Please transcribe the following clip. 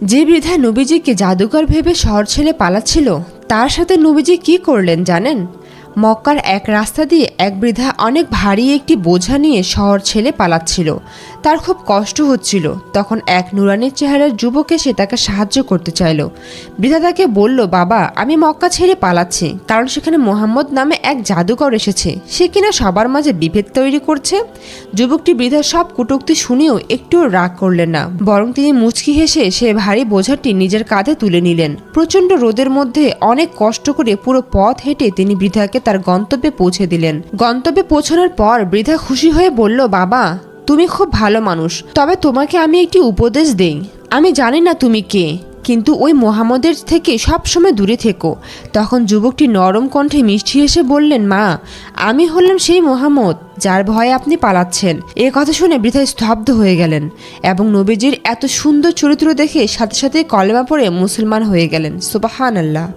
যে বৃদ্ধা নবীজিকে জাদুকর ভেবে শহর ছেড়ে পালাচ্ছিল, তার সাথে নবীজি কি করলেন জানেন? মক্কার এক রাস্তা দিয়ে এক বৃদ্ধা অনেক ভারী একটি বোঝা নিয়ে শহর ছেড়ে পালাচ্ছিল। তার খুব কষ্ট হচ্ছিল। তখন এক নুরানির চেহারার যুবক এসে তাকে সাহায্য করতে চাইল। বৃদ্ধা তাকে বলল, বাবা, আমি মক্কা ছেড়ে পালাচ্ছি, কারণ সেখানে মোহাম্মদ নামে এক জাদুকর এসেছে, সে কিনা সবার মাঝে বিভেদ তৈরি করছে। যুবকটি বৃদ্ধার সব কটূক্তি শুনেও একটুও রাগ করলেন না, বরং তিনি মুচকি হেসে সে ভারী বোঝাটি নিজের কাঁধে তুলে নিলেন। প্রচণ্ড রোদের মধ্যে অনেক কষ্ট করে পুরো পথ হেঁটে তিনি বৃদ্ধাকে তার গন্তব্যে পৌঁছে দিলেন। গন্তব্যে পৌঁছানোর পর বৃদ্ধা খুশি হয়ে বলল, বাবা, তুমি খুব ভালো মানুষ, তবে তোমাকে আমি একটি উপদেশ দেই। আমি জানি না তুমি কে, কিন্তু ওই মোহাম্মদের থেকে সবসময় দূরে থেকো। তখন যুবকটি নরম কণ্ঠে মিষ্টি হেসে বললেন, মা, আমি হলাম সেই মোহাম্মদ যার ভয়ে আপনি পালাচ্ছেন। এ কথা শুনে বৃদ্ধা স্তব্ধ হয়ে গেলেন এবং নবীজির এত সুন্দর চরিত্র দেখে সাথে সাথে কলেমা পড়ে মুসলমান হয়ে গেলেন। সুবহানাল্লাহ।